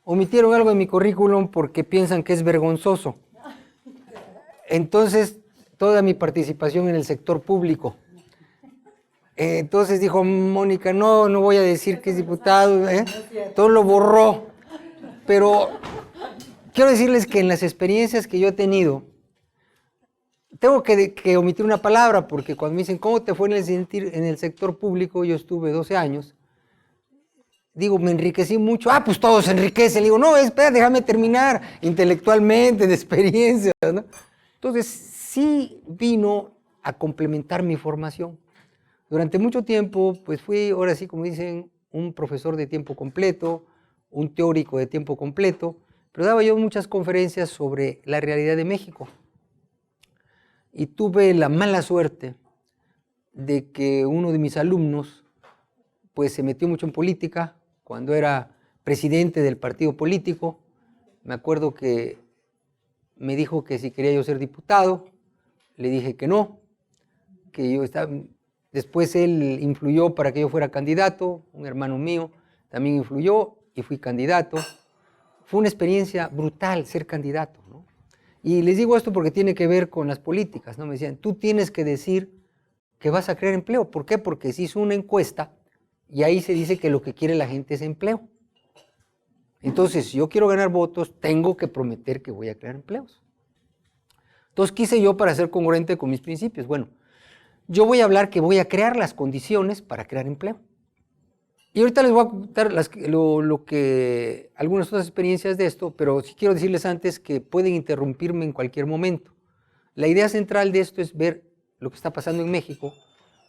omitieron algo de mi currículum porque piensan que es vergonzoso. Entonces, toda mi participación en el sector público. Entonces dijo Mónica, no voy a decir que es diputado, todo lo borró. Pero quiero decirles que en las experiencias que yo he tenido, tengo que omitir una palabra, porque cuando me dicen, ¿cómo te fue en el sector público? Yo estuve 12 años. Digo, me enriquecí mucho. Pues todo se enriquece. Le digo, no, espera, déjame terminar intelectualmente, de experiencia, ¿no? Entonces, sí vino a complementar mi formación. Durante mucho tiempo, pues fui, ahora sí, como dicen, un profesor de tiempo completo, un teórico de tiempo completo, pero daba yo muchas conferencias sobre la realidad de México. Y tuve la mala suerte de que uno de mis alumnos pues se metió mucho en política cuando era presidente del partido político. Me acuerdo que me dijo que si quería yo ser diputado, le dije que no, que yo estaba... Después él influyó para que yo fuera candidato, un hermano mío también influyó y fui candidato. Fue una experiencia brutal ser candidato, ¿no? Y les digo esto porque tiene que ver con las políticas, ¿no? Me decían, tú tienes que decir que vas a crear empleo. ¿Por qué? Porque se hizo una encuesta y ahí se dice que lo que quiere la gente es empleo. Entonces, si yo quiero ganar votos, tengo que prometer que voy a crear empleos. Entonces, ¿qué hice yo para ser congruente con mis principios? Bueno, yo voy a hablar que voy a crear las condiciones para crear empleo. Y ahorita les voy a contar algunas otras experiencias de esto, pero sí quiero decirles antes que pueden interrumpirme en cualquier momento. La idea central de esto es ver lo que está pasando en México,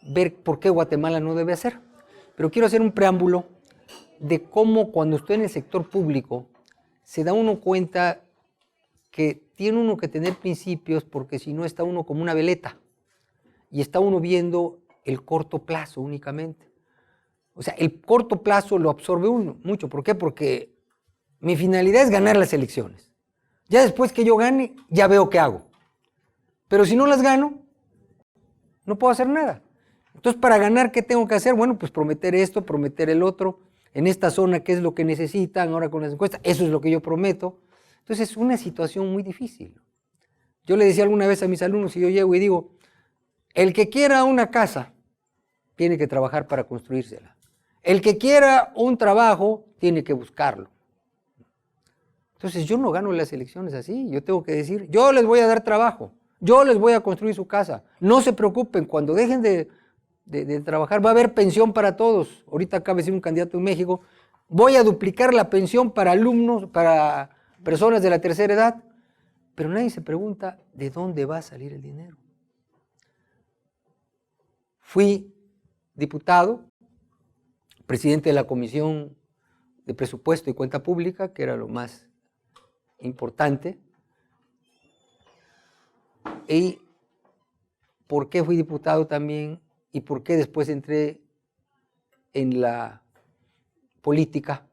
ver por qué Guatemala no debe hacer. Pero quiero hacer un preámbulo de cómo cuando estoy en el sector público se da uno cuenta que tiene uno que tener principios, porque si no está uno como una veleta y está uno viendo el corto plazo únicamente. O sea, el corto plazo lo absorbe uno mucho. ¿Por qué? Porque mi finalidad es ganar las elecciones. Ya después que yo gane, ya veo qué hago. Pero si no las gano, no puedo hacer nada. Entonces, para ganar, ¿qué tengo que hacer? Bueno, pues prometer esto, prometer el otro. En esta zona, ¿qué es lo que necesitan? Ahora con las encuestas, eso es lo que yo prometo. Entonces, es una situación muy difícil. Yo le decía alguna vez a mis alumnos, y yo llego y digo, el que quiera una casa, tiene que trabajar para construírsela. El que quiera un trabajo, tiene que buscarlo. Entonces, yo no gano las elecciones así. Yo tengo que decir, yo les voy a dar trabajo. Yo les voy a construir su casa. No se preocupen, cuando dejen de trabajar va a haber pensión para todos. Ahorita acaba de decir un candidato en México, voy a duplicar la pensión para alumnos, para personas de la tercera edad. Pero nadie se pregunta de dónde va a salir el dinero. Fui diputado, presidente de la Comisión de Presupuesto y Cuenta Pública, que era lo más importante. ¿Y por qué fui diputado también? ¿Y por qué después entré en la política?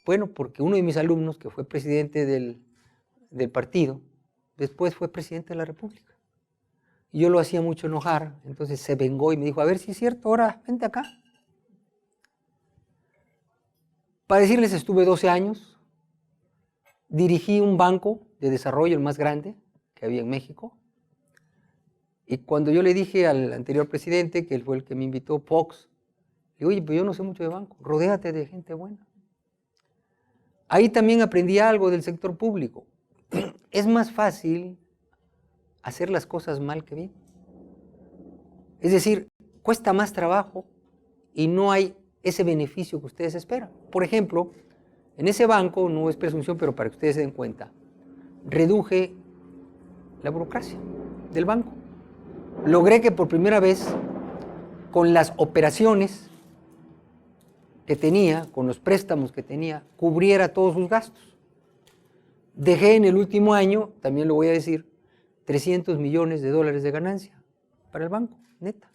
Bueno, porque uno de mis alumnos, que fue presidente del partido, después fue presidente de la República. Y yo lo hacía mucho enojar, entonces se vengó y me dijo, a ver si es cierto, ahora vente acá. Para decirles, estuve 12 años, dirigí un banco de desarrollo, el más grande que había en México. Y cuando yo le dije al anterior presidente, que él fue el que me invitó, Fox, le digo, oye, pues yo no sé mucho de banco, rodéate de gente buena. Ahí también aprendí algo del sector público. Es más fácil hacer las cosas mal que bien. Es decir, cuesta más trabajo y no hay ese beneficio que ustedes esperan. Por ejemplo, en ese banco, no es presunción, pero para que ustedes se den cuenta, reduje la burocracia del banco. Logré que por primera vez, con las operaciones que tenía, con los préstamos que tenía, cubriera todos sus gastos. Dejé en el último año, también lo voy a decir, $300 millones de ganancia para el banco, neta.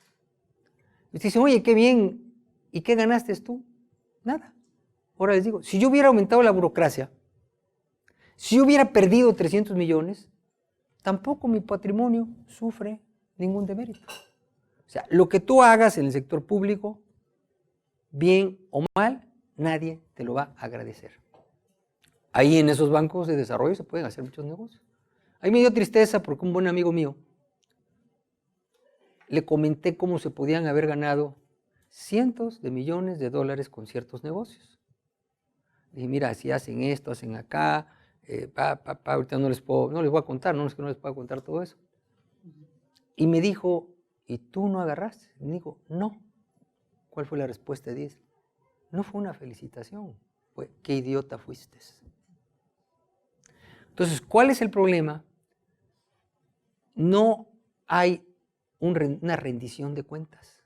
Y ustedes dicen, oye, qué bien, ¿y qué ganaste tú? Nada. Ahora les digo, si yo hubiera aumentado la burocracia, si yo hubiera perdido 300 millones, tampoco mi patrimonio sufre ningún demérito. O sea, lo que tú hagas en el sector público, bien o mal, nadie te lo va a agradecer. Ahí en esos bancos de desarrollo se pueden hacer muchos negocios. Ahí me dio tristeza porque un buen amigo mío le comenté cómo se podían haber ganado cientos de millones de dólares con ciertos negocios. Le dije, mira, si hacen esto, hacen acá, ahorita no les voy a contar, no es que no les pueda contar todo eso. Y me dijo, ¿y tú no agarraste? Y me dijo, no. ¿Cuál fue la respuesta de Diesel? No fue una felicitación, fue, qué idiota fuiste. Entonces, ¿cuál es el problema? No hay una rendición de cuentas.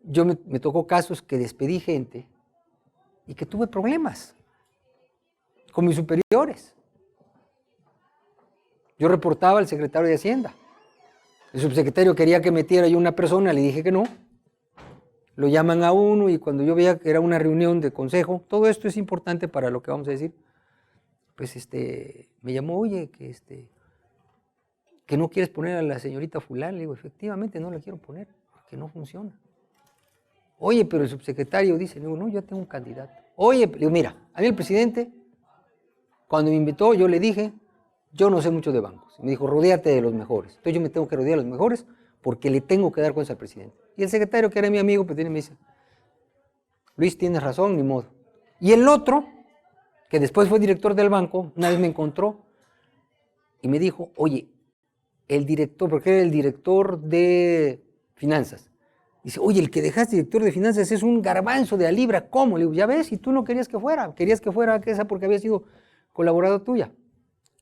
Yo me tocó casos que despedí gente y que tuve problemas con mis superiores. Yo reportaba al secretario de Hacienda. El subsecretario quería que metiera yo una persona, le dije que no. Lo llaman a uno y cuando yo veía que era una reunión de consejo, todo esto es importante para lo que vamos a decir, pues me llamó, oye, que no quieres poner a la señorita fulana. Le digo, efectivamente no la quiero poner, porque no funciona. Oye, pero el subsecretario dice, le digo, no, yo tengo un candidato. Oye, le digo, mira, a mí el presidente, cuando me invitó, yo le dije, yo no sé mucho de bancos. Me dijo, rodéate de los mejores. Entonces yo me tengo que rodear de los mejores porque le tengo que dar cuentas al presidente. Y el secretario, que era mi amigo, pues me dice, Luis, tienes razón, ni modo. Y el otro, que después fue director del banco, una vez me encontró y me dijo, oye, el director, porque era el director de finanzas, dice, oye, el que dejaste director de finanzas es un garbanzo de a libra, ¿cómo? Le digo, ya ves, y tú no querías que fuera esa porque había sido colaborador tuya.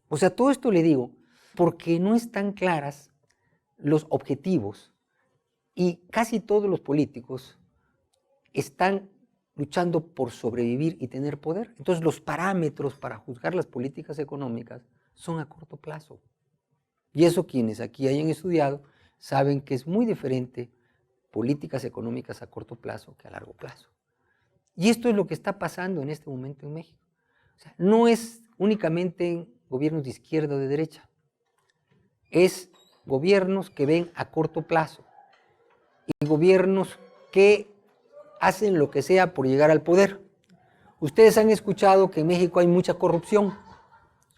O sea, todo esto le digo porque no están claras los objetivos y casi todos los políticos están luchando por sobrevivir y tener poder. Entonces los parámetros para juzgar las políticas económicas son a corto plazo. Y eso quienes aquí hayan estudiado saben que es muy diferente políticas económicas a corto plazo que a largo plazo. Y esto es lo que está pasando en este momento en México. O sea, no es únicamente en gobiernos de izquierda o de derecha, es gobiernos que ven a corto plazo y gobiernos que hacen lo que sea por llegar al poder. Ustedes han escuchado que en México hay mucha corrupción.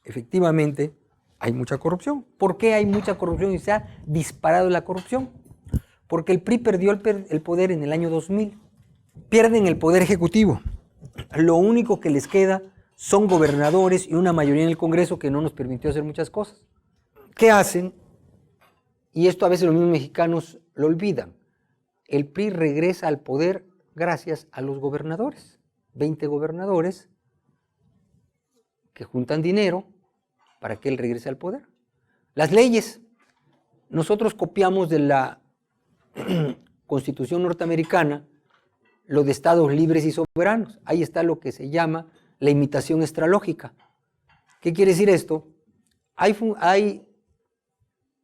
Efectivamente, hay mucha corrupción. ¿Por qué hay mucha corrupción y se ha disparado la corrupción? Porque el PRI perdió el poder en el año 2000. Pierden el poder ejecutivo. Lo único que les queda son gobernadores y una mayoría en el Congreso que no nos permitió hacer muchas cosas. ¿Qué hacen? Y esto a veces los mismos mexicanos lo olvidan. El PRI regresa al poder gracias a los gobernadores. 20 gobernadores que juntan dinero para que él regrese al poder. Las leyes. Nosotros copiamos de la Constitución norteamericana lo de estados libres y soberanos. Ahí está lo que se llama la imitación extralógica. ¿Qué quiere decir esto? Hay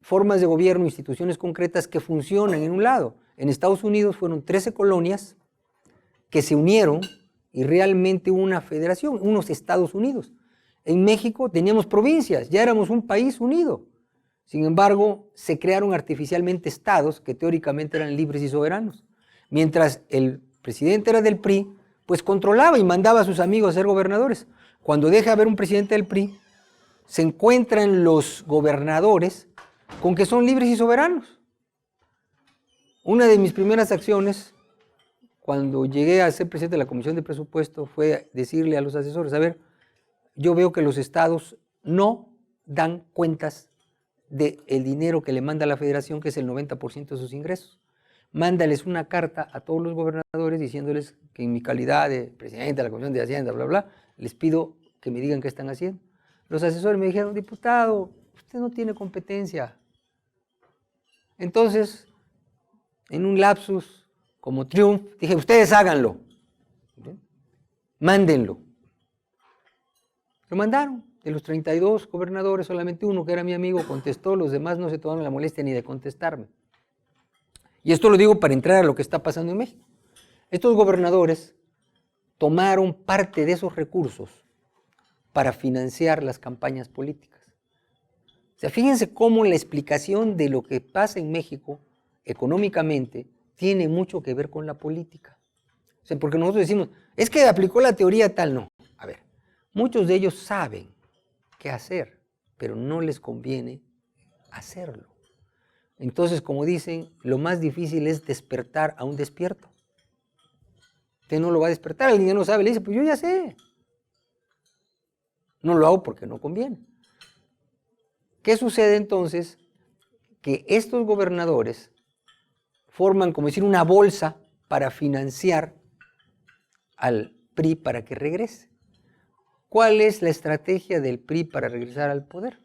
formas de gobierno, instituciones concretas que funcionan en un lado. En Estados Unidos fueron 13 colonias que se unieron y realmente hubo una federación, unos Estados Unidos. En México teníamos provincias, ya éramos un país unido. Sin embargo, se crearon artificialmente estados que teóricamente eran libres y soberanos. Mientras el presidente era del PRI, pues controlaba y mandaba a sus amigos a ser gobernadores. Cuando deja de haber un presidente del PRI, se encuentran los gobernadores con que son libres y soberanos. Una de mis primeras acciones, cuando llegué a ser presidente de la Comisión de Presupuesto, fue decirle a los asesores, a ver, yo veo que los estados no dan cuentas del dinero que le manda la federación, que es el 90% de sus ingresos. Mándales una carta a todos los gobernadores diciéndoles que en mi calidad de presidente de la Comisión de Hacienda, bla, bla, les pido que me digan qué están haciendo. Los asesores me dijeron, diputado, usted no tiene competencia. Entonces, en un lapsus como triunfo, dije, ustedes háganlo, mándenlo. Lo mandaron. De los 32 gobernadores, solamente uno, que era mi amigo, contestó, los demás no se tomaron la molestia ni de contestarme. Y esto lo digo para entrar a lo que está pasando en México. Estos gobernadores tomaron parte de esos recursos para financiar las campañas políticas. O sea, fíjense cómo la explicación de lo que pasa en México económicamente tiene mucho que ver con la política. O sea, porque nosotros decimos, es que aplicó la teoría tal, no. A ver, Muchos de ellos saben qué hacer, pero no les conviene hacerlo. Entonces, como dicen, lo más difícil es despertar a un despierto. Usted no lo va a despertar, alguien que no sabe le dice, pues yo ya sé. No lo hago porque no conviene. ¿Qué sucede entonces? Que estos gobernadores forman, como decir, una bolsa para financiar al PRI para que regrese. ¿Cuál es la estrategia del PRI para regresar al poder?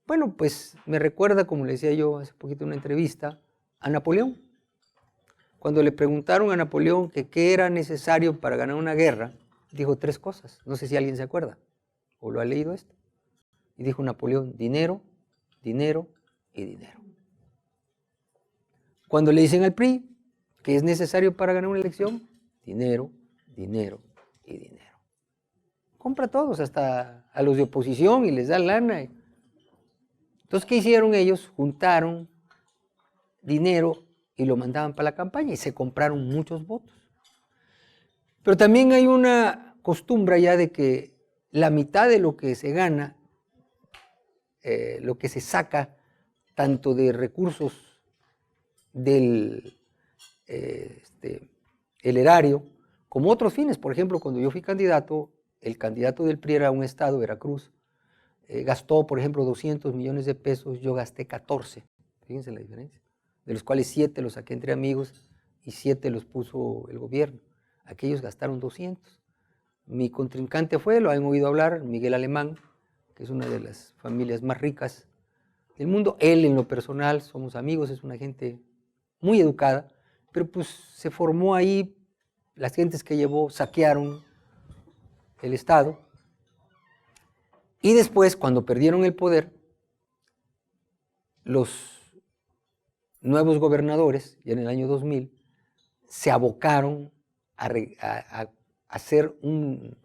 Bueno, pues me recuerda, como le decía yo hace poquito en una entrevista, a Napoleón. Cuando le preguntaron a Napoleón que qué era necesario para ganar una guerra, dijo 3 cosas. No sé si alguien se acuerda o lo ha leído esto. Y dijo Napoleón, dinero, dinero y dinero. Cuando le dicen al PRI que es necesario para ganar una elección, dinero, dinero y dinero. Compra a todos, hasta a los de oposición, y les da lana. Entonces, ¿qué hicieron ellos? Juntaron dinero y lo mandaban para la campaña y se compraron muchos votos. Pero también hay una costumbre ya de que la mitad de lo que se gana, lo que se saca, tanto de recursos del el erario, como otros fines. Por ejemplo, cuando yo fui candidato, el candidato del PRI era un estado, Veracruz, gastó, por ejemplo, 200 millones de pesos, yo gasté 14, fíjense la diferencia, de los cuales 7 los saqué entre amigos y 7 los puso el gobierno. Aquellos gastaron 200. Mi contrincante fue, lo han oído hablar, Miguel Alemán, que es una de las familias más ricas del mundo. Él, en lo personal, somos amigos, es una gente muy educada, pero pues se formó ahí, las gentes que llevó saquearon el Estado, y después, cuando perdieron el poder, los nuevos gobernadores, ya en el año 2000, se abocaron a hacer un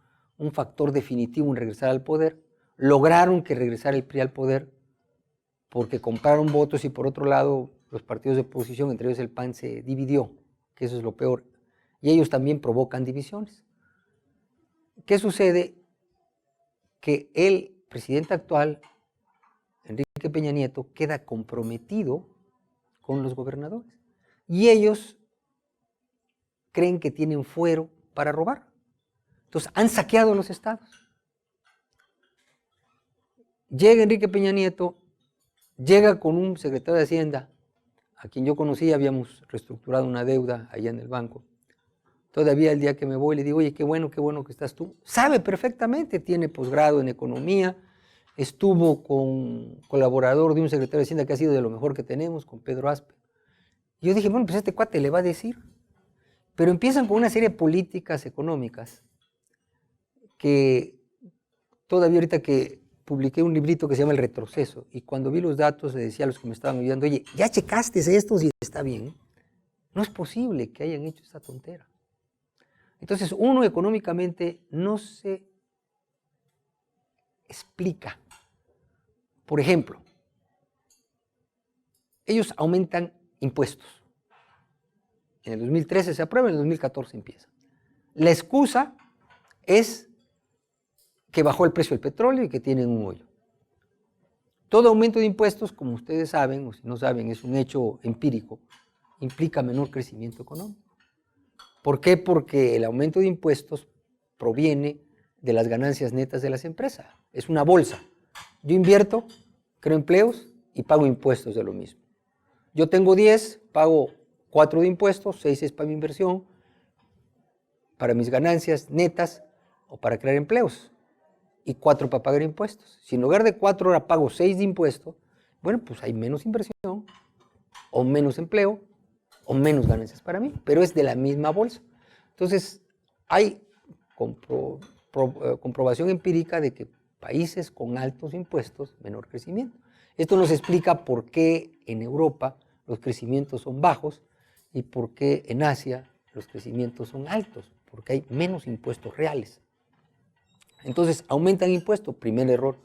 factor definitivo en regresar al poder. Lograron que regresara el PRI al poder porque compraron votos, y por otro lado los partidos de oposición, entre ellos el PAN, se dividió, que eso es lo peor, y ellos también provocan divisiones. ¿Qué sucede? Que el presidente actual, Enrique Peña Nieto, queda comprometido con los gobernadores y ellos creen que tienen fuero para robar. Entonces han saqueado los estados. Llega Enrique Peña Nieto, llega con un secretario de Hacienda, a quien yo conocía, habíamos reestructurado una deuda allá en el banco. Todavía el día que me voy le digo, oye, qué bueno que estás tú. Sabe perfectamente, tiene posgrado en economía, estuvo con colaborador de un secretario de Hacienda que ha sido de lo mejor que tenemos, con Pedro Aspe. Y yo dije, bueno, pues este cuate le va a decir. Pero empiezan con una serie de políticas económicas que todavía ahorita que publiqué un librito que se llama El Retroceso, y cuando vi los datos le decía a los que me estaban ayudando, oye, ¿ya checaste esto si está bien? No es posible que hayan hecho esta tontera. Entonces, uno económicamente no se explica. Por ejemplo, ellos aumentan impuestos. En el 2013 se aprueba, en el 2014 empieza. La excusa es que bajó el precio del petróleo y que tienen un hoyo. Todo aumento de impuestos, como ustedes saben, o si no saben, es un hecho empírico, implica menor crecimiento económico. ¿Por qué? Porque el aumento de impuestos proviene de las ganancias netas de las empresas. Es una bolsa. Yo invierto, creo empleos y pago impuestos de lo mismo. Yo tengo 10, pago 4 de impuestos, 6 es para mi inversión, para mis ganancias netas o para crear empleos, y 4 para pagar impuestos. Si en lugar de 4 ahora pago 6 de impuestos, bueno, pues hay menos inversión o menos empleo o menos ganancias para mí, pero es de la misma bolsa. Entonces, hay comprobación empírica de que países con altos impuestos, menor crecimiento. Esto nos explica por qué en Europa los crecimientos son bajos y por qué en Asia los crecimientos son altos, porque hay menos impuestos reales. Entonces, aumentan impuestos, primer error.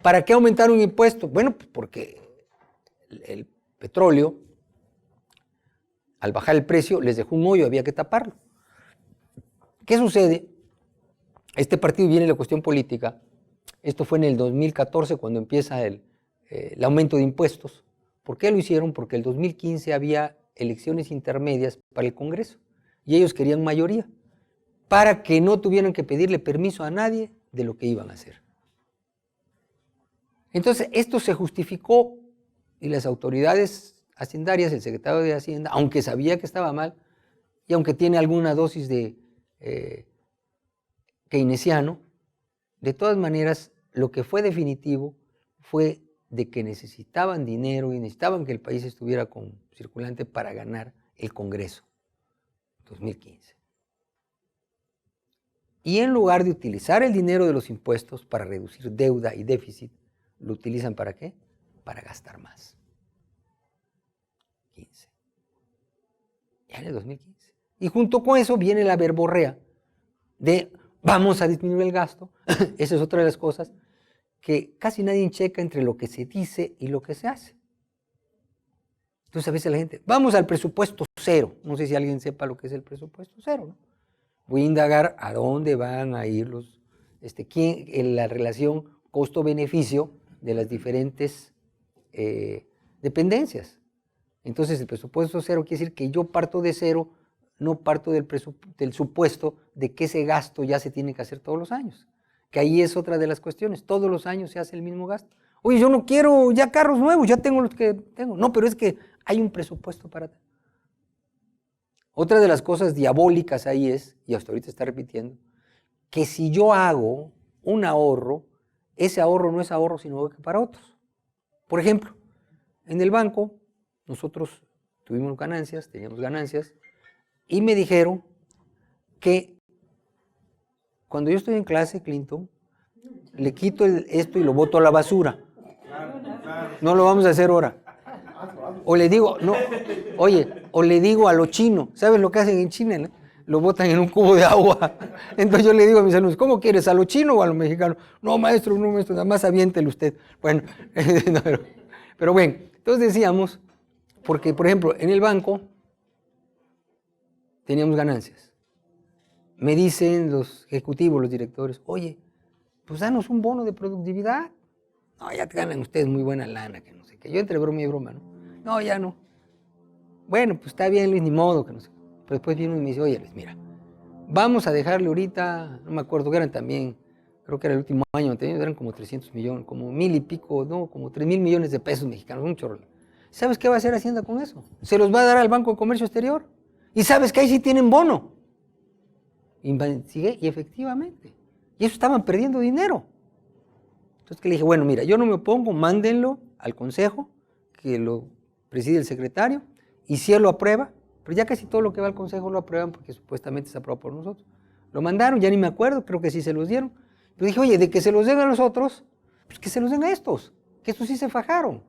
¿Para qué aumentar un impuesto? Bueno, pues porque el petróleo, al bajar el precio, les dejó un hoyo, había que taparlo. ¿Qué sucede? este partido viene la cuestión política. Esto fue en el 2014 cuando empieza el aumento de impuestos. ¿Por qué lo hicieron? Porque el 2015 había elecciones intermedias para el Congreso y ellos querían mayoría para que no tuvieran que pedirle permiso a nadie de lo que iban a hacer. Entonces, esto se justificó y las autoridades hacendarias, el secretario de Hacienda, aunque sabía que estaba mal y aunque tiene alguna dosis de keynesiano, de todas maneras, lo que fue definitivo fue de que necesitaban dinero y necesitaban que el país estuviera circulante para ganar el Congreso 2015. Y en lugar de utilizar el dinero de los impuestos para reducir deuda y déficit, ¿lo utilizan para qué? Para gastar más. 15. Ya en el 2015. Y junto con eso viene la verborrea de vamos a disminuir el gasto. Esa es otra de las cosas que casi nadie checa entre lo que se dice y lo que se hace. Entonces a veces la gente, vamos al presupuesto cero. No sé si alguien sepa lo que es el presupuesto cero, ¿no? Voy a indagar a dónde van a ir la relación costo-beneficio de las diferentes dependencias. Entonces el presupuesto cero quiere decir que yo parto de cero, no parto del supuesto de que ese gasto ya se tiene que hacer todos los años. Que ahí es otra de las cuestiones, todos los años se hace el mismo gasto. Oye, yo no quiero ya carros nuevos, ya tengo los que tengo. No, pero es que hay un presupuesto para... Otra de las cosas diabólicas ahí es, y hasta ahorita está repitiendo, que si yo hago un ahorro, ese ahorro no es ahorro sino que para otros. Por ejemplo, en el banco nosotros tuvimos ganancias, teníamos ganancias, y me dijeron que cuando yo estoy en clase, Clinton, le quito esto y lo boto a la basura. No lo vamos a hacer ahora. O le digo, no, oye, o le digo a lo chino, ¿sabes lo que hacen en China? ¿No? Lo botan en un cubo de agua. Entonces yo le digo a mis alumnos, ¿cómo quieres? ¿A lo chino o a lo mexicano? No, maestro, nada más aviéntele usted. Bueno, pero bueno, entonces decíamos, porque por ejemplo, en el banco teníamos ganancias. Me dicen los ejecutivos, los directores, oye, pues danos un bono de productividad. No, ya te ganan ustedes muy buena lana, que no sé qué. Yo entre broma y broma, ¿no? No, ya no. Bueno, pues está bien, Luis, ni modo, que no sé. Pero después viene uno y me dice, oye, Luis, mira, vamos a dejarle ahorita, no me acuerdo que eran también, creo que era el último año, eran como 300 millones, como 1,000 y pico, no, como 3,000 millones de pesos mexicanos, un chorro. ¿Sabes qué va a hacer Hacienda con eso? Se los va a dar al Banco de Comercio Exterior. Y sabes que ahí sí tienen bono. Y efectivamente. Y eso estaban perdiendo dinero. Entonces que le dije, bueno, mira, yo no me opongo, mándenlo al consejo, que lo preside el secretario, y si él lo aprueba, pero ya casi todo lo que va al consejo lo aprueban porque supuestamente se aprobado por nosotros. Lo mandaron, ya ni me acuerdo, creo que sí se los dieron. Pero dije, oye, de que se los den a los otros, pues que se los den a estos, que estos sí se fajaron.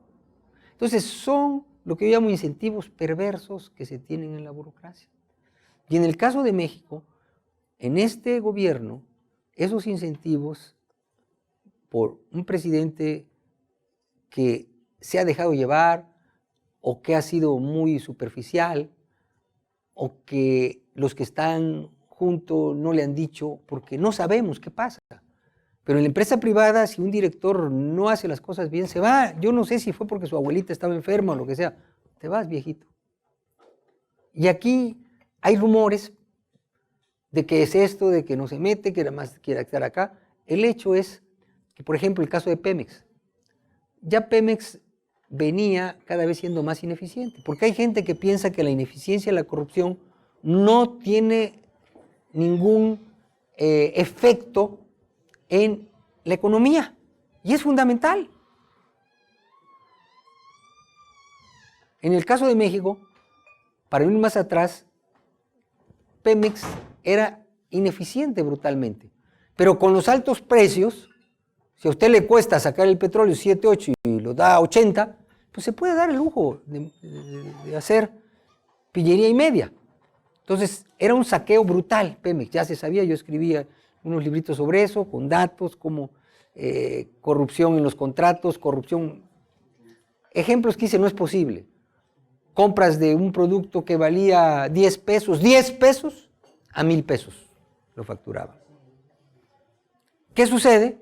Entonces son lo que yo llamo incentivos perversos que se tienen en la burocracia. Y en el caso de México, en este gobierno, esos incentivos por un presidente que se ha dejado llevar o que ha sido muy superficial o que los que están juntos no le han dicho porque no sabemos qué pasa. Pero en la empresa privada, si un director no hace las cosas bien, se va. Yo no sé si fue porque su abuelita estaba enferma o lo que sea. Te vas, viejito. Y aquí hay rumores de que es esto, de que no se mete, que nada más quiere estar acá. El hecho es que, por ejemplo, el caso de Pemex. Ya Pemex venía cada vez siendo más ineficiente, porque hay gente que piensa que la ineficiencia y la corrupción no tiene ningún efecto en la economía, y es fundamental. En el caso de México, para ir más atrás, Pemex era ineficiente brutalmente, pero con los altos precios, si a usted le cuesta sacar el petróleo 7, 8 y lo da 80, pues se puede dar el lujo de hacer pillería y media. Entonces, era un saqueo brutal, Pemex, ya se sabía, yo escribía unos libritos sobre eso, con datos como corrupción en los contratos, corrupción. Ejemplos que hice, no es posible. Compras de un producto que valía 10 pesos a 1,000 pesos lo facturaban. ¿Qué sucede?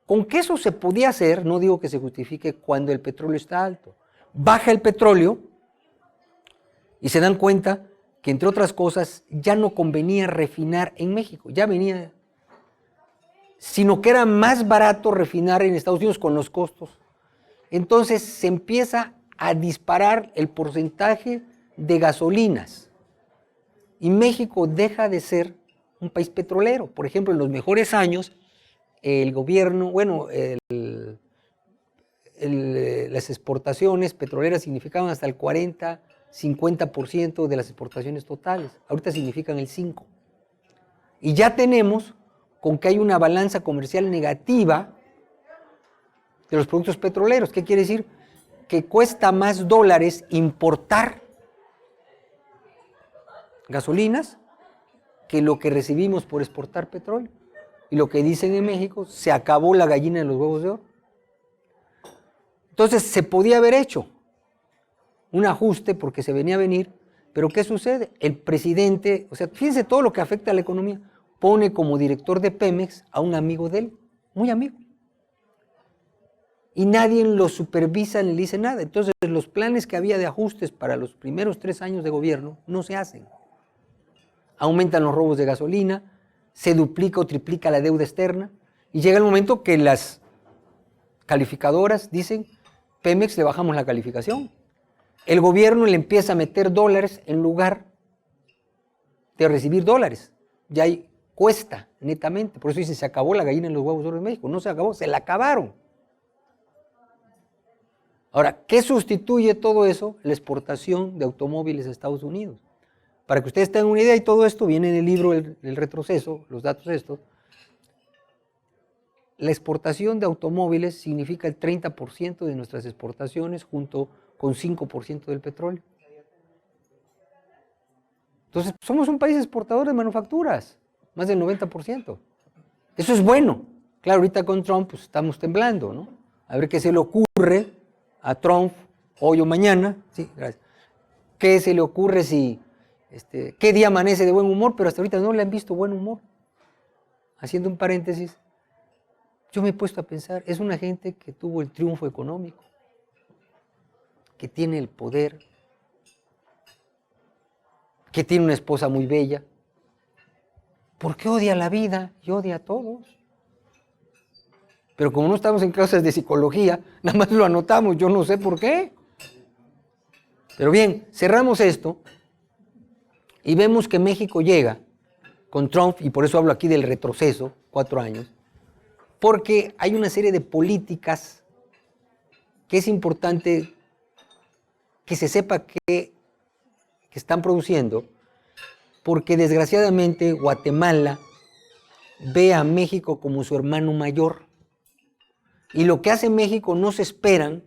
Con que eso se podía hacer, no digo que se justifique cuando el petróleo está alto. Baja el petróleo y se dan cuenta que, entre otras cosas, ya no convenía refinar en México, ya venía, sino que era más barato refinar en Estados Unidos con los costos. Entonces se empieza a disparar el porcentaje de gasolinas y México deja de ser un país petrolero. Por ejemplo, en los mejores años, el gobierno, las exportaciones petroleras significaban hasta el 40, 50% de las exportaciones totales. Ahorita significan el 5%. Y ya tenemos con que hay una balanza comercial negativa de los productos petroleros. ¿Qué quiere decir? Que cuesta más dólares importar gasolinas que lo que recibimos por exportar petróleo. Y lo que dicen en México, se acabó la gallina de los huevos de oro. Entonces se podía haber hecho un ajuste porque se venía a venir, pero ¿qué sucede? El presidente, o sea, fíjense todo lo que afecta a la economía, pone como director de Pemex a un amigo de él, muy amigo. Y nadie lo supervisa ni le dice nada. Entonces los planes que había de ajustes para los primeros 3 años de gobierno no se hacen. Aumentan los robos de gasolina, se duplica o triplica la deuda externa y llega el momento que las calificadoras dicen, Pemex le bajamos la calificación. El gobierno le empieza a meter dólares en lugar de recibir dólares. Ya cuesta netamente. Por eso dice, se acabó la gallina en los huevos de oro en México. No se acabó, se la acabaron. Ahora, ¿qué sustituye todo eso? La exportación de automóviles a Estados Unidos. Para que ustedes tengan una idea, y todo esto viene en el libro El retroceso, los datos estos, la exportación de automóviles significa el 30% de nuestras exportaciones junto con 5% del petróleo. Entonces, somos un país exportador de manufacturas, más del 90%. Eso es bueno. Claro, ahorita con Trump pues, estamos temblando, ¿no? A ver qué se le ocurre a Trump hoy o mañana. Sí, gracias. ¿Qué se le ocurre si, qué día amanece de buen humor? Pero hasta ahorita no le han visto buen humor. Haciendo un paréntesis, yo me he puesto a pensar, es una gente que tuvo el triunfo económico, que tiene el poder, que tiene una esposa muy bella. ¿Por qué odia la vida y odia a todos? Pero como no estamos en clases de psicología, nada más lo anotamos, yo no sé por qué. Pero bien, cerramos esto y vemos que México llega con Trump, y por eso hablo aquí del retroceso, 4 años, porque hay una serie de políticas que es importante que se sepa que están produciendo, porque desgraciadamente Guatemala ve a México como su hermano mayor. Y lo que hace México no se esperan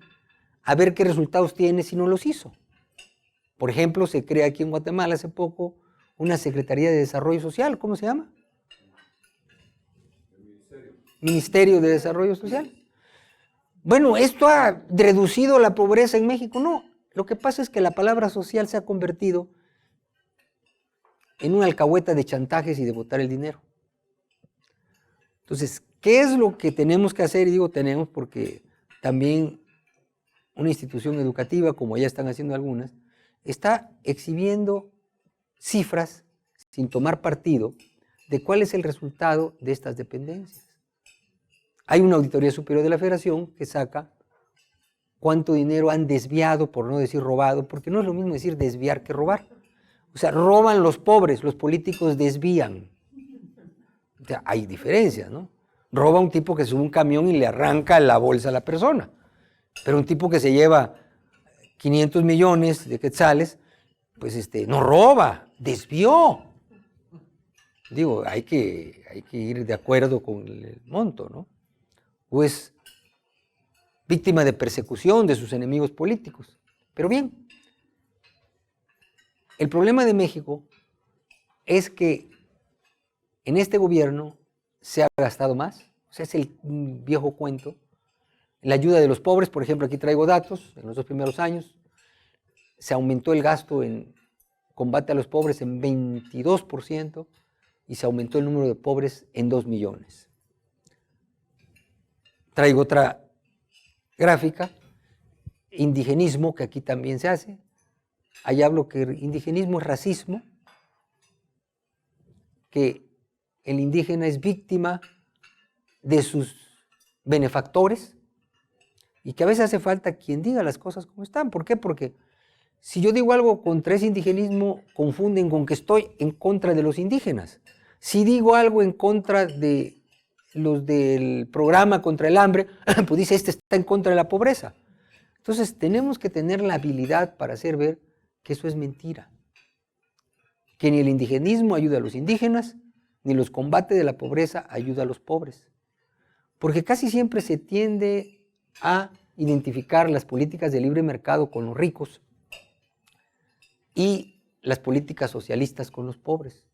a ver qué resultados tiene si no los hizo. Por ejemplo, se crea aquí en Guatemala hace poco una Secretaría de Desarrollo Social, ¿cómo se llama? Ministerio de Desarrollo Social. Bueno, ¿esto ha reducido la pobreza en México? No. Lo que pasa es que la palabra social se ha convertido en una alcahueta de chantajes y de botar el dinero. Entonces, ¿qué es lo que tenemos que hacer? Y digo tenemos porque también una institución educativa, como ya están haciendo algunas, está exhibiendo cifras sin tomar partido de cuál es el resultado de estas dependencias. Hay una auditoría superior de la Federación que saca cuánto dinero han desviado, por no decir robado, porque no es lo mismo decir desviar que robar. O sea, roban los pobres, los políticos desvían. O sea, hay diferencias, ¿no? Roba un tipo que sube un camión y le arranca la bolsa a la persona. Pero un tipo que se lleva 500 millones de quetzales, pues no roba, desvió. Digo, hay que ir de acuerdo con el monto, ¿no? O es víctima de persecución de sus enemigos políticos. Pero bien, el problema de México es que en este gobierno se ha gastado más, o sea, es el viejo cuento. La ayuda de los pobres, por ejemplo, aquí traigo datos, en los 2 primeros años se aumentó el gasto en combate a los pobres en 22% y se aumentó el número de pobres en 2 millones. Traigo otra gráfica, indigenismo, que aquí también se hace. Ahí hablo que indigenismo es racismo, que el indígena es víctima de sus benefactores y que a veces hace falta quien diga las cosas como están. ¿Por qué? Porque si yo digo algo contra ese indigenismo, confunden con que estoy en contra de los indígenas. Si digo algo en contra de los del programa contra el hambre, pues dice, este está en contra de la pobreza. Entonces tenemos que tener la habilidad para hacer ver que eso es mentira. Que ni el indigenismo ayuda a los indígenas, ni los combates de la pobreza ayuda a los pobres. Porque casi siempre se tiende a identificar las políticas de libre mercado con los ricos y las políticas socialistas con los pobres.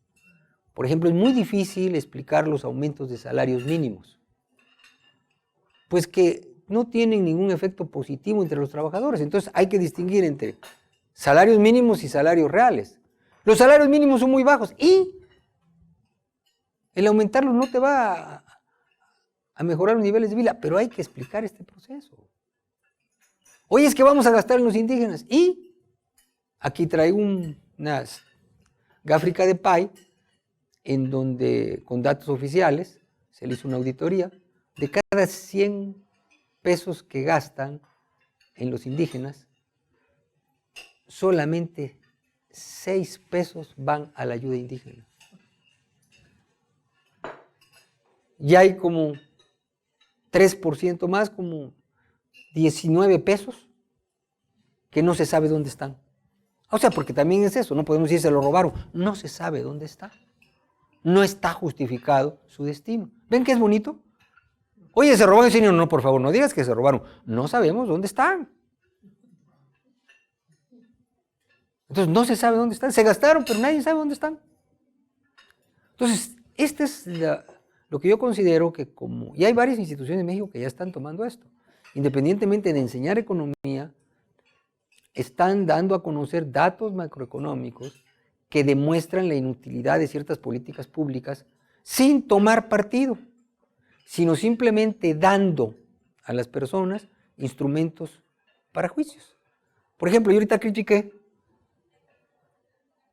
Por ejemplo, es muy difícil explicar los aumentos de salarios mínimos, pues que no tienen ningún efecto positivo entre los trabajadores. Entonces hay que distinguir entre salarios mínimos y salarios reales. Los salarios mínimos son muy bajos y el aumentarlos no te va a mejorar los niveles de vida, pero hay que explicar este proceso. Oye, es que vamos a gastar en los indígenas y aquí traigo una gráfica de PAI en donde con datos oficiales se le hizo una auditoría de cada 100 pesos que gastan en los indígenas, solamente 6 pesos van a la ayuda indígena. Ya hay como 3% más, como 19 pesos, que no se sabe dónde están. O sea, porque también es eso, no podemos decir se lo robaron, no se sabe dónde está. No está justificado su destino. ¿Ven que es bonito? Oye, ¿se robaron? Señor, no, por favor, no digas que se robaron. No sabemos dónde están. Entonces no se sabe dónde están. Se gastaron, pero nadie sabe dónde están. Entonces, este es lo que yo considero que como... Y hay varias instituciones en México que ya están tomando esto. Independientemente de enseñar economía, están dando a conocer datos macroeconómicos que demuestran la inutilidad de ciertas políticas públicas sin tomar partido, sino simplemente dando a las personas instrumentos para juicios. Por ejemplo, yo ahorita critiqué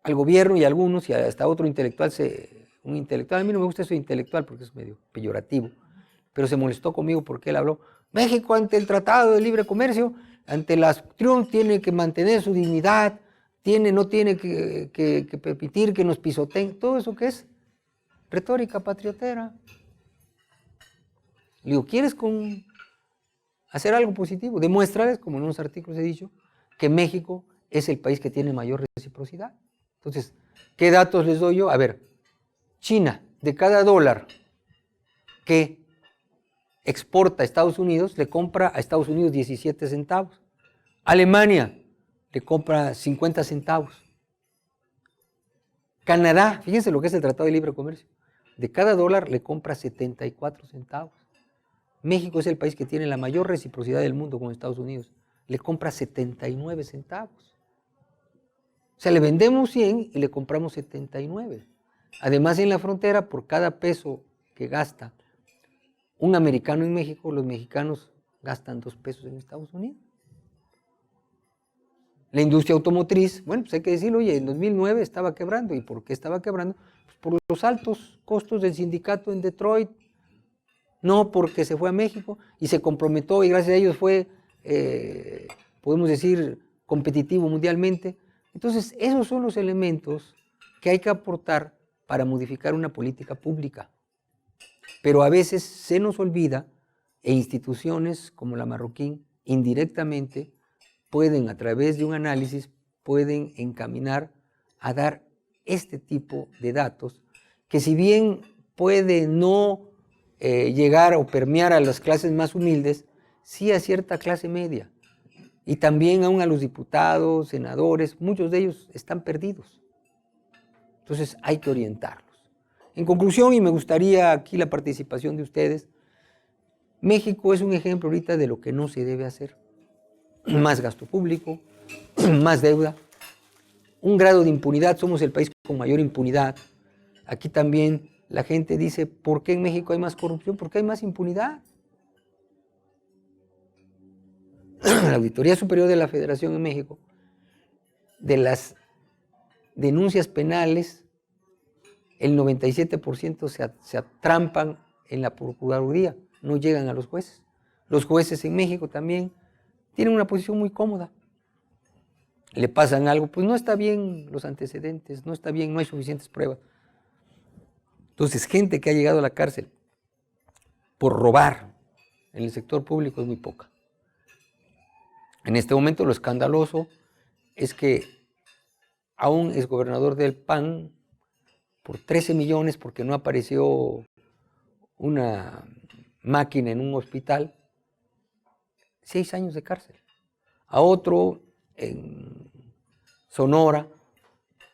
al gobierno y a algunos y hasta otro intelectual, un intelectual, a mí no me gusta eso de intelectual porque es medio peyorativo, pero se molestó conmigo porque él habló, México ante el Tratado de Libre Comercio, ante la Trump tiene que mantener su dignidad, no tiene que permitir que nos pisoteen, todo eso que es retórica patriotera. Le digo, ¿quieres hacer algo positivo? Demuéstrales, como en unos artículos he dicho, que México es el país que tiene mayor reciprocidad. Entonces, ¿qué datos les doy yo? A ver, China, de cada dólar que exporta a Estados Unidos, le compra a Estados Unidos 17 centavos. Alemania le compra 50 centavos. Canadá, fíjense lo que es el Tratado de Libre Comercio, de cada dólar le compra 74 centavos. México es el país que tiene la mayor reciprocidad del mundo con Estados Unidos, le compra 79 centavos. O sea, le vendemos 100 y le compramos 79. Además, en la frontera, por cada peso que gasta un americano en México, los mexicanos gastan 2 pesos en Estados Unidos. La industria automotriz, bueno, pues hay que decirlo, oye, en 2009 estaba quebrando. ¿Y por qué estaba quebrando? Pues por los altos costos del sindicato en Detroit, no porque se fue a México y se comprometió y gracias a ellos fue, podemos decir, competitivo mundialmente. Entonces, esos son los elementos que hay que aportar para modificar una política pública. Pero a veces se nos olvida e instituciones como la Marroquín indirectamente pueden, a través de un análisis, pueden encaminar a dar este tipo de datos que si bien puede no llegar o permear a las clases más humildes, sí a cierta clase media y también aún a los diputados, senadores, muchos de ellos están perdidos. Entonces hay que orientarlos. En conclusión, y me gustaría aquí la participación de ustedes, México es un ejemplo ahorita de lo que no se debe hacer. Más gasto público, más deuda, un grado de impunidad, somos el país con mayor impunidad. Aquí también la gente dice, ¿por qué en México hay más corrupción? Porque hay más impunidad. la Auditoría Superior de la Federación en México, de las denuncias penales, el 97% se atrampan en la Procuraduría, no llegan a los jueces. Los jueces en México también tienen una posición muy cómoda. Le pasan algo, pues no está bien los antecedentes, no está bien, no hay suficientes pruebas. Entonces, gente que ha llegado a la cárcel por robar en el sector público es muy poca. En este momento lo escandaloso es que a un exgobernador del PAN, por 13 millones, porque no apareció una máquina en un hospital, 6 años de cárcel. A otro en Sonora,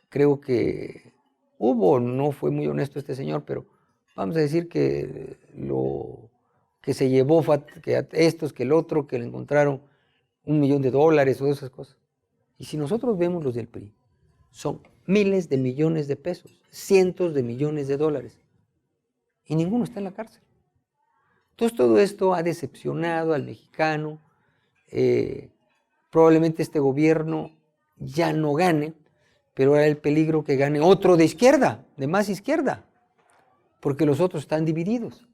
creo que no fue muy honesto este señor, pero vamos a decir que lo que se llevó fue que estos, que el otro, que le encontraron $1 millón o esas cosas. Y si nosotros vemos los del PRI, son miles de millones de pesos, cientos de millones de dólares, y ninguno está en la cárcel. Entonces todo esto ha decepcionado al mexicano. Probablemente este gobierno ya no gane, pero hay el peligro que gane otro de izquierda, de más izquierda, porque los otros están divididos.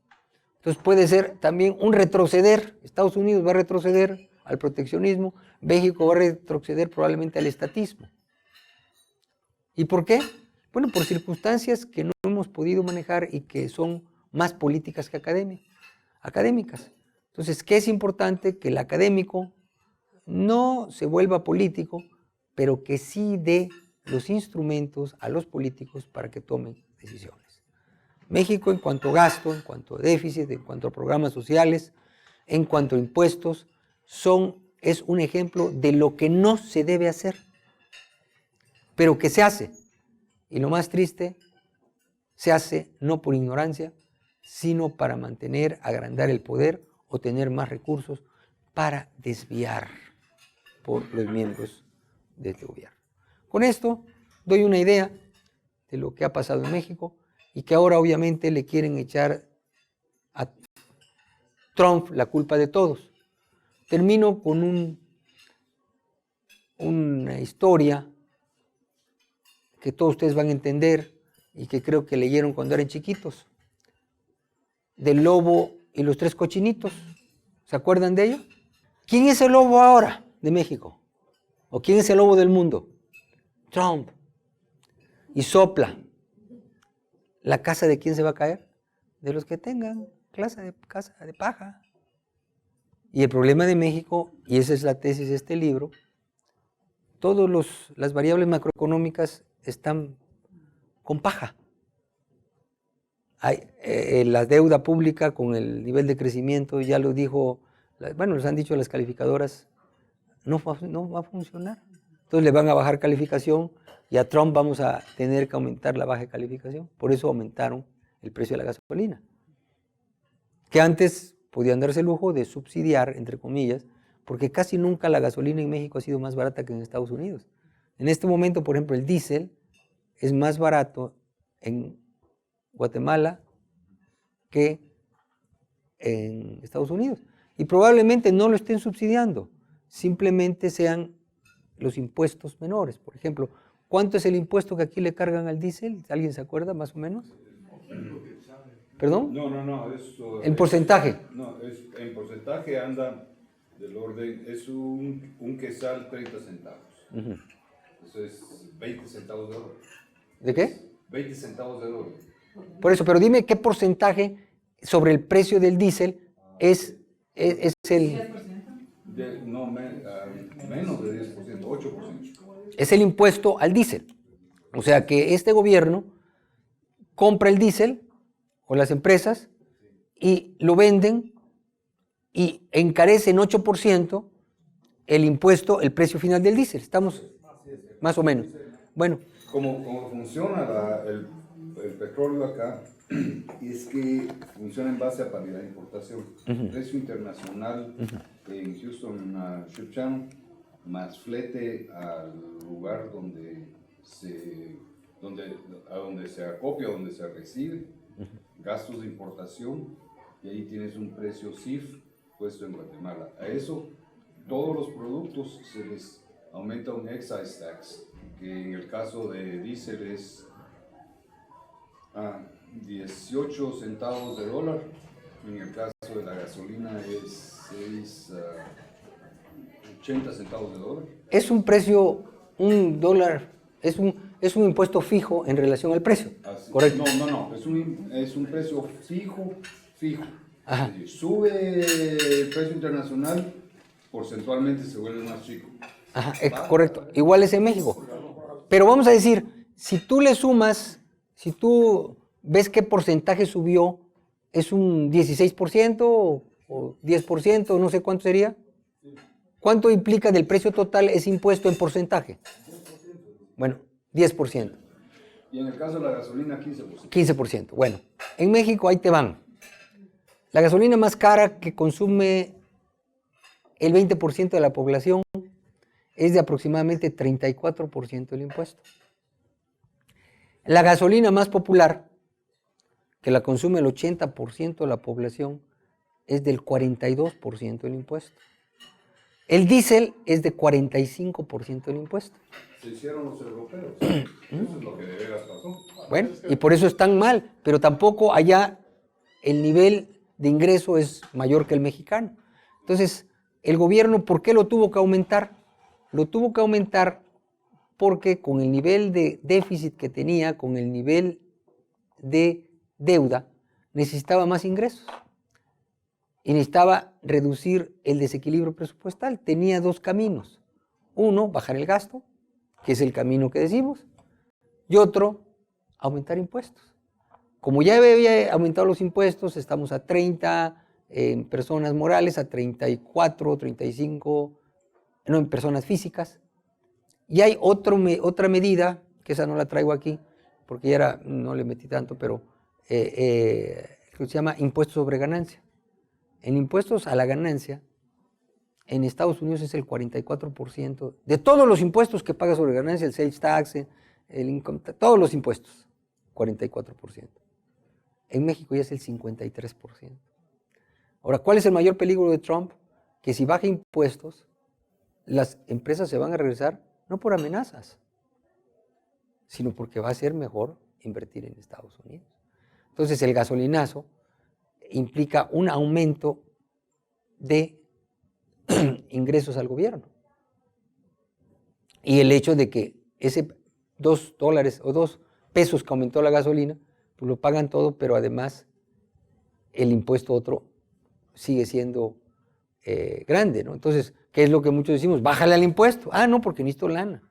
Entonces puede ser también un retroceder. Estados Unidos va a retroceder al proteccionismo, México va a retroceder probablemente al estatismo. ¿Y por qué? Bueno, por circunstancias que no hemos podido manejar y que son más políticas que académicas. Entonces, ¿qué es importante? Que el académico no se vuelva político, pero que sí dé los instrumentos a los políticos para que tomen decisiones. México, en cuanto a gasto, en cuanto a déficit, en cuanto a programas sociales, en cuanto a impuestos, es un ejemplo de lo que no se debe hacer, pero que se hace. Y lo más triste, se hace no por ignorancia, sino para mantener, agrandar el poder o tener más recursos para desviar por los miembros de este gobierno. Con esto doy una idea de lo que ha pasado en México y que ahora obviamente le quieren echar a Trump la culpa de todos. Termino con una historia que todos ustedes van a entender y que creo que leyeron cuando eran chiquitos, del lobo y los 3 cochinitos. ¿Se acuerdan de ello? ¿Quién es el lobo ahora de México? ¿O quién es el lobo del mundo? Trump. Y sopla. ¿La casa de quién se va a caer? De los que tengan casa de paja. Y el problema de México, y esa es la tesis de este libro, todas las variables macroeconómicas están con paja. La deuda pública con el nivel de crecimiento, ya lo dijo, les han dicho las calificadoras, no va a funcionar. Entonces le van a bajar calificación y a Trump vamos a tener que aumentar la baja calificación. Por eso aumentaron el precio de la gasolina, que antes podían darse el lujo de subsidiar, entre comillas, porque casi nunca la gasolina en México ha sido más barata que en Estados Unidos. En este momento, por ejemplo, el diésel es más barato en Guatemala que en Estados Unidos. Y probablemente no lo estén subsidiando, simplemente sean los impuestos menores. Por ejemplo, ¿cuánto es el impuesto que aquí le cargan al diésel? ¿Alguien se acuerda más o menos? ¿Perdón? No, ¿En porcentaje? En porcentaje anda del orden, es un quesal 30 centavos. Eso es 20 centavos de dólar. ¿De qué? 20 centavos de dólar. Por eso, pero dime qué porcentaje sobre el precio del diésel es el... Menos de 10%, 8%. Es el impuesto al diésel. O sea que este gobierno compra el diésel, o las empresas, y lo venden y encarecen 8% el impuesto, el precio final del diésel. ¿Estamos más o menos? Bueno. Como funciona el petróleo acá, es que funciona en base a paridad de importación. El precio internacional en Houston Ship Channel más flete al lugar donde se acopia, donde se recibe, gastos de importación, y ahí tienes un precio CIF puesto en Guatemala. A eso todos los productos se les aumenta un excise tax, que en el caso de diésel es 18 centavos de dólar, en el caso de la gasolina es 80 centavos de dólar. Es un precio, un dólar, es un impuesto fijo en relación al precio, ¿correcto? No, es un precio fijo. Ajá. Es decir, sube el precio internacional, porcentualmente se vuelve más chico. Ajá, correcto. Igual es en México. Pero vamos a decir, si tú le sumas, si tú ves qué porcentaje subió, es un 16% o 10%, no sé cuánto sería. ¿Cuánto implica del precio total ese impuesto en porcentaje? Bueno, 10%. Y en el caso de la gasolina, 15%. 15%. Bueno, en México ahí te van. La gasolina más cara que consume el 20% de la población es de aproximadamente 34% del impuesto. La gasolina más popular, que la consume el 80% de la población, es del 42% del impuesto. El diésel es de 45% del impuesto. Se hicieron los europeos. Eso es lo que de veras pasó. Bueno, y por eso están mal, pero tampoco allá el nivel de ingreso es mayor que el mexicano. Entonces, el gobierno, ¿por qué lo tuvo que aumentar? Lo tuvo que aumentar porque con el nivel de déficit que tenía, con el nivel de deuda, necesitaba más ingresos. Y necesitaba reducir el desequilibrio presupuestal. Tenía dos caminos. Uno, bajar el gasto, que es el camino que decimos, y otro, aumentar impuestos. Como ya había aumentado los impuestos, estamos a 30 en personas morales, a 34, 35 en personas físicas. Y hay otra medida, que esa no la traigo aquí, porque ya no le metí tanto, pero que se llama impuesto sobre ganancia. En impuestos a la ganancia, en Estados Unidos es el 44% de todos los impuestos que paga sobre ganancia, el sales tax, el income tax, todos los impuestos, 44%. En México ya es el 53%. Ahora, ¿cuál es el mayor peligro de Trump? Que si baja impuestos, las empresas se van a regresar no por amenazas, sino porque va a ser mejor invertir en Estados Unidos. Entonces, el gasolinazo implica un aumento de ingresos al gobierno. Y el hecho de que ese $2 o 2 pesos que aumentó la gasolina, pues lo pagan todo, pero además el impuesto otro sigue siendo grande, ¿no? Entonces, ¿qué es lo que muchos decimos? Bájale al impuesto. Ah, no, porque necesito lana.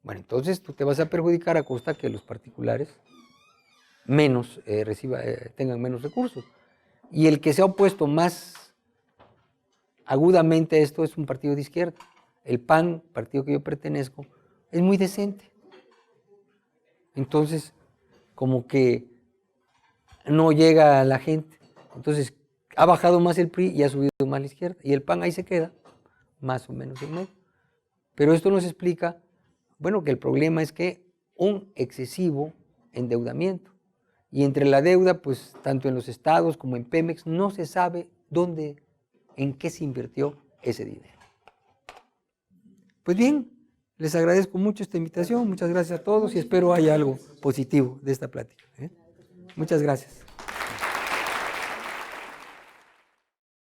Bueno, entonces tú te vas a perjudicar a costa que los particulares tengan menos recursos. Y el que se ha opuesto más agudamente a esto es un partido de izquierda. El PAN, partido que yo pertenezco, es muy decente. Entonces, como que no llega a la gente. Entonces, ha bajado más el PRI y ha subido más la izquierda. Y el PAN ahí se queda, más o menos en medio. Pero esto nos explica, bueno, que el problema es que un excesivo endeudamiento. Y entre la deuda, pues tanto en los estados como en Pemex, no se sabe dónde, en qué se invirtió ese dinero. Pues bien, les agradezco mucho esta invitación, muchas gracias a todos y espero haya algo positivo de esta plática. Muchas gracias.